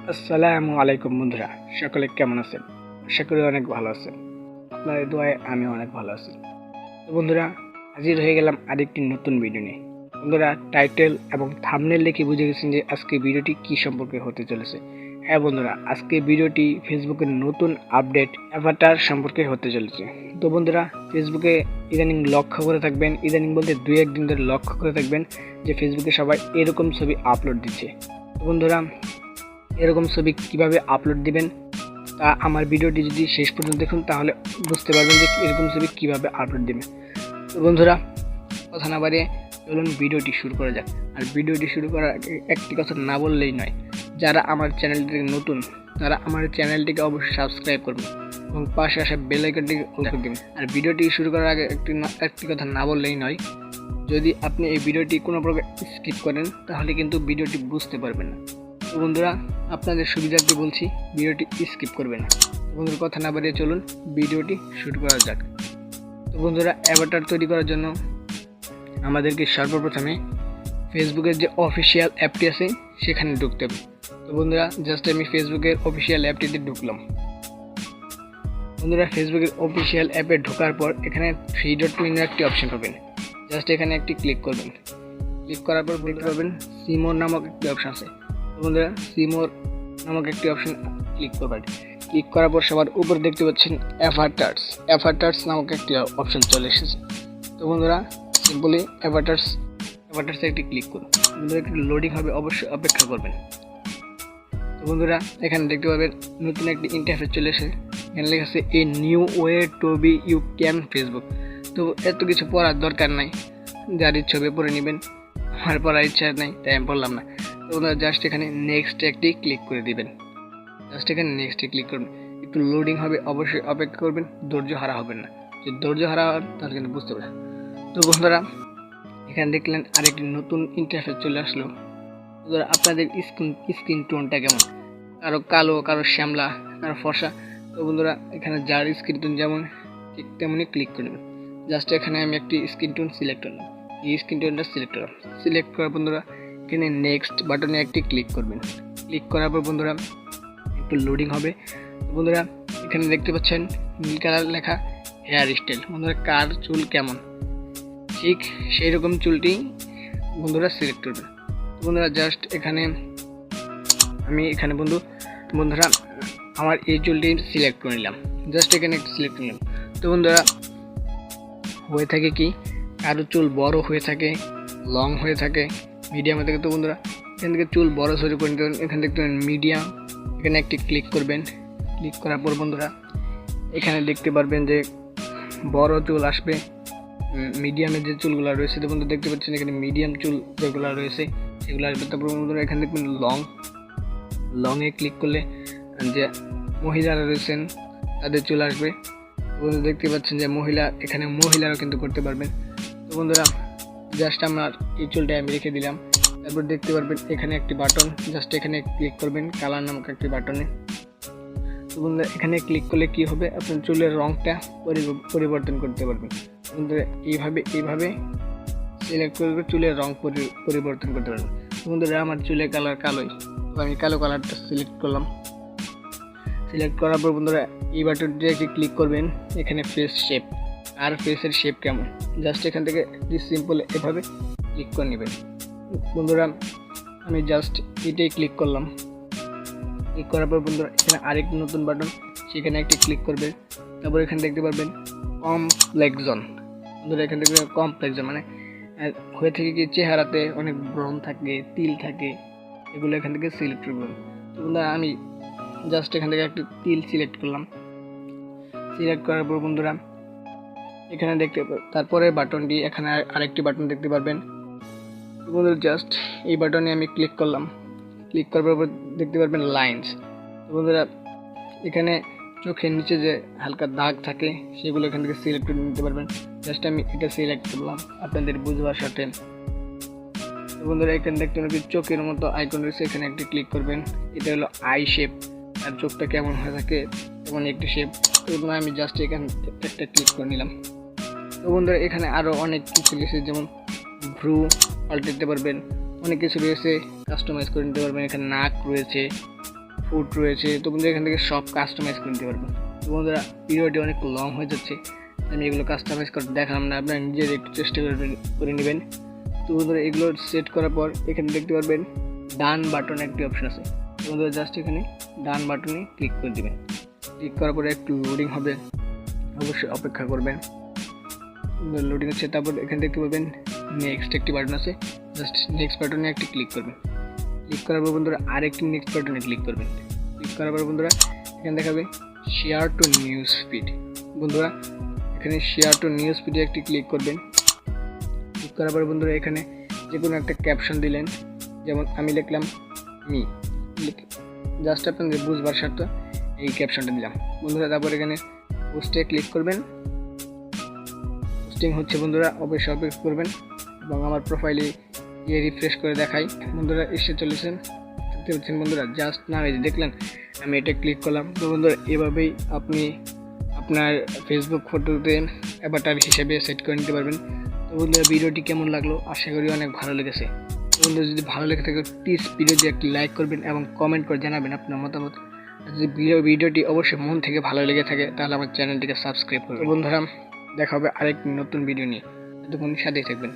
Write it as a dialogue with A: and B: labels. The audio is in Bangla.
A: আসসালামু আলাইকুম বন্ধুরা, সকলে কেমন আছেন? আশা করি অনেক ভালো আছেন। আপনাদের দোয়ায় আমি অনেক ভালো আছি। তো বন্ধুরা, হাজির হয়ে গেলাম আরেকটি নতুন ভিডিও নিয়ে। বন্ধুরা, টাইটেল এবং থাম্বনেল দেখে বুঝে গেছেন যে আজকে ভিডিওটি কি সম্পর্কে হতে চলেছে। হ্যাঁ বন্ধুরা, আজকে ভিডিওটি ফেসবুকের নতুন আপডেট অ্যাভাটার সম্পর্কে হতে চলেছে। তো বন্ধুরা, ফেসবুকে ইদানিং লক্ষ্য করে থাকবেন, ইদানিং বলতে 2-1 দিন ধরে লক্ষ্য করে থাকবেন যে ফেসবুকে সবাই এরকম ছবি আপলোড দিচ্ছে। তো বন্ধুরা, এরকম ছবি কিভাবে আপলোড দিবেন তা আমার ভিডিওটি যদি শেষ পর্যন্ত দেখুন তাহলে বুঝতে পারবেন যে এরকম ছবি কিভাবে আপলোড দিবেন। তো বন্ধুরা, কথা না বাড়িয়ে চলুন ভিডিওটি শুরু করা যাক। আর ভিডিওটি শুরু করার আগে একটি কথা না বললেই নয়, যারা আমার চ্যানেলটিকে নতুন তারা আমার চ্যানেলটিকে অবশ্যই সাবস্ক্রাইব করবেন এবং পাশে আসা বেল আইকনটিকে অন করে দেবেন। আর ভিডিওটি শুরু করার আগে একটি কথা না বললেই নয়, যদি আপনি এই ভিডিওটি কোনো প্রকার স্কিপ করেন তাহলে কিন্তু ভিডিওটি বুঝতে পারবেন না। তো বন্ধুরা, আপনাদের সুবিধার্থে বলছি ভিডিওটি স্কিপ করবেন না। বন্ধুর কথা না বাড়িয়ে চলুন ভিডিওটি শুরু করা যাক। তো বন্ধুরা, অ্যাভাটার তৈরি করার জন্য আমাদেরকে সর্বপ্রথমে ফেসবুকের যে অফিসিয়াল অ্যাপটি আছে সেখানে ঢুকতে হবে। তো বন্ধুরা, জাস্ট আমি ফেসবুকের অফিসিয়াল অ্যাপটিতে ঢুকলাম। বন্ধুরা, ফেসবুকের অফিসিয়াল অ্যাপে ঢোকার পর এখানে 3 ডট মেনুর একটি অপশন পাবেন। জাস্ট এখানে একটি ক্লিক করবেন। ক্লিক করার পর দেখতে পাবেন সিমোর নামক একটি অপশন আছে। বন্ধুরা, সিমোর নামক একটি অপশন ক্লিক করবেন। ক্লিক করার পর সবার উপর দেখতে পাচ্ছেন অ্যাভাটার্স নামক একটি অপশন চলে এসেছে। তো বন্ধুরা, সিম্পলি অ্যাভাটার্সে একটি ক্লিক করুন। বন্ধুরা, একটু লোডিং হবে, অবশ্যই অপেক্ষা করবেন। তো বন্ধুরা, এখানে দেখতে পাবেন নতুন একটি ইন্টারফেস চলে এসেছে। এখানে লেখা আছে a new way to be you can Facebook. তো এত কিছু পড়ার দরকার নাই, যার ইচ্ছে হবে পড়ে নেবেন। আমার পড়ার ইচ্ছা নেই তাই আমি বললাম না। তো বন্ধুরা, জাস্ট এখানে নেক্সট একটি ক্লিক করে দিবেন। জাস্ট এখানে নেক্সটে ক্লিক করবেন। একটু লোডিং হবে, অবশ্যই অপেক্ষা করবেন, ধৈর্য হারা হবেন না। যদি ধৈর্য হারা হন তাহলে কিন্তু বুঝতে পারবেন। তো বন্ধুরা, এখানে দেখলেন আরেকটি নতুন ইন্টারফেস চলে আসলো। বন্ধুরা, আপনাদের স্কিন টোনটা কেমন? কারো কালো, কারো শ্যামলা, কারো ফর্সা। তো বন্ধুরা, এখানে যার স্কিন টোন যেমন ঠিক তেমনই ক্লিক করে নেবেন। জাস্ট এখানে আমি একটি স্কিন টোন সিলেক্ট করলাম। এই স্কিন টোনটা সিলেক্ট করলাম। সিলেক্ট করার বন্ধুরা, এখানে নেক্সট বাটনে একটি ক্লিক করবেন। ক্লিক করার পর বন্ধুরা একটু লোডিং হবে। বন্ধুরা, এখানে দেখতে পাচ্ছেন নীল কালার লেখা হেয়ার স্টাইল। বন্ধুরা, কার চুল কেমন ঠিক সেই রকম চুলটি বন্ধুরা সিলেক্ট করবেন। বন্ধুরা, জাস্ট এখানে বন্ধুরা আমার এই চুলটি সিলেক্ট করে নিলাম। জাস্ট এখানে একটু সিলেক্ট করে নিলাম। তো বন্ধুরা, হয়ে থাকে কি, কারো চুল বড় হয়ে থাকে, লং হয়ে থাকে, মিডিয়াম হয়ে থাকে। তো বন্ধুরা, এখান থেকে চুল বড় সরি করে নিতে এখান থেকে মিডিয়াম, এখানে একটি ক্লিক করবেন। ক্লিক করার পর বন্ধুরা, এখানে দেখতে পারবেন যে বড় চুল আসবে, মিডিয়ামের যে চুলগুলো রয়েছে। তো বন্ধুরা, দেখতে পাচ্ছেন এখানে মিডিয়াম চুল যেগুলো রয়েছে সেগুলো আসবে। তারপর বন্ধুরা, এখানে দেখবেন লংয়ে ক্লিক করলে যে মহিলারা রয়েছেন তাদের চুল আসবে। বন্ধুরা, দেখতে পাচ্ছেন যে এখানে মহিলারাও কিন্তু করতে পারবেন। তো বন্ধুরা, জাস্ট আমার এই চুলটা আমি রেখে দিলাম। তারপর দেখতে পারবেন এখানে একটি বাটন, জাস্ট এখানে ক্লিক করবেন কালার নামক একটি বাটনে। তো বন্ধুরা, এখানে ক্লিক করলে কি হবে, আপনার চুলের রঙটা পরিবর্তন করতে পারবেন। বন্ধুরা, এইভাবে সিলেক্ট করে চুলের রং পরিবর্তন করতে পারবেন। বন্ধুরা, আমার চুলের কালার কালোই, তো আমি কালো কালারটা সিলেক্ট করলাম। সিলেক্ট করার পর বন্ধুরা, এই বাটনটি ক্লিক করবেন। এখানে ফেস শেপ, আর ফেসের শেপ কেমন, জাস্ট এখান থেকে সিম্পল এভাবে ক্লিক করে নেবেন। বন্ধুরা, আমি জাস্ট এটাই ক্লিক করলাম। ক্লিক করার পর বন্ধুরা, এখানে আরেকটি নতুন বাটন, সেখানে একটি ক্লিক করবে। তারপর এখানে দেখতে পারবেন কমপ্লেক্সন। বন্ধুরা, এখানে দেখবেন কমপ্লেক্সন মানে হয়ে থাকে কি, চেহারাতে অনেক ব্রণ থাকে, তিল থাকে, এগুলো এখান থেকে সিলেক্ট করবেন। তো বন্ধুরা, আমি জাস্ট এখান থেকে একটু তিল সিলেক্ট করলাম। সিলেক্ট করার পর বন্ধুরা, এখানে তারপরে বাটনটি, এখানে আরেকটি বাটন দেখতে পারবেন। বন্ধুরা, জাস্ট এই বাটনে আমি ক্লিক করলাম। ক্লিক করার পর দেখতে পারবেন লাইনস। তো বন্ধুরা, এখানে চোখের নিচে যে হালকা দাগ থাকে সেগুলো এখান থেকে সিলেক্ট করে নিতে পারবেন। জাস্ট আমি এটা সিলেক্ট করলাম আপনাদের বুঝবার সাথে। তো বন্ধুরা, এখানে দেখতে পাবেন চোখের মতো আইকন রয়েছে, এখানে একটি ক্লিক করবেন। এটা হলো আই শেপ, আর চোখটা কেমন হয়ে থাকে তেমন একটি শেপ। তো আমি জাস্ট এখানে একটা ক্লিক করে নিলাম। তো বন্ধুরা, এখানে আরও অনেক কিছু রয়েছে, যেমন ভ্রু পাল্টে দিতে পারবেন, অনেক কিছু রয়েছে, কাস্টমাইজ করে নিতে পারবেন। এখানে নাক রয়েছে, ফুড রয়েছে। তো বন্ধুরা এখান থেকে সব কাস্টমাইজ করে নিতে পারবেন। তো বন্ধুরা ভিডিওটি অনেক লং হয়ে যাচ্ছে, আমি এগুলো কাস্টমাইজ করতে দেখালাম না, আপনারা নিজের একটু চেষ্টা করে নেবেন। তো বন্ধুরা এগুলো সেট করার পর এখানে দেখতে পারবেন ডান বাটন একটি অপশন আছে। তো বন্ধুরা জাস্ট এখানে ডান বাটনে ক্লিক করে দেবেন। ক্লিক করার পরে একটু লোডিং হবে, অবশ্যই অপেক্ষা করবেন। লোডিং হচ্ছে, তারপর এখানে দেখতে পাবেন নেক্সট একটি বাটন আছে, জাস্ট নেক্সট বাটনে একটি ক্লিক করবেন। ক্লিক করার পর বন্ধুরা আরেকটি নেক্সট বাটনে ক্লিক করবেন। ক্লিক করার পর বন্ধুরা এখানে দেখাবে শেয়ার টু নিউজ ফিড। বন্ধুরা এখানে শেয়ার টু নিউজ ফিডে একটি ক্লিক করবেন। ক্লিক করার পর বন্ধুরা এখানে যে কোনো একটা ক্যাপশন দিলেন, যেমন আমি লিখলাম মি, জাস্ট আপনাদের বুঝবার স্বার্থে এই ক্যাপশনটা দিলাম। বন্ধুরা তারপর এখানে পোস্টে ক্লিক করবেন। পোস্টিং হচ্ছে বন্ধুরা, অবশ্যই অপেক্ষা করবেন এবং আমার প্রোফাইলে গিয়ে রিফ্রেশ করে দেখাই। বন্ধুরা এসে চলেছেন, দেখতে পাচ্ছেন বন্ধুরা, জাস্ট না এই যে দেখলেন আমি এটা ক্লিক করলাম। তো বন্ধুরা এভাবেই আপনি আপনার ফেসবুক ফটোতে অ্যাভাটার হিসেবে সেট করে নিতে পারবেন। তো বন্ধুরা ভিডিওটি কেমন লাগলো, আশা করি অনেক ভালো লেগেছে। তো বন্ধুরা যদি ভালো লেগে থাকে প্লিজ ভিডিওটি একটি লাইক করবেন এবং কমেন্ট করে জানাবেন আপনার মতামত। যদি ভিডিওটি অবশ্যই মন থেকে ভালো লেগে থাকে তাহলে আমার চ্যানেলটিকে সাবস্ক্রাইব করবেন। বন্ধুরা দেখা হবে আরেকটি নতুন ভিডিও নিয়ে, ততক্ষণ সাথেই থাকবেন।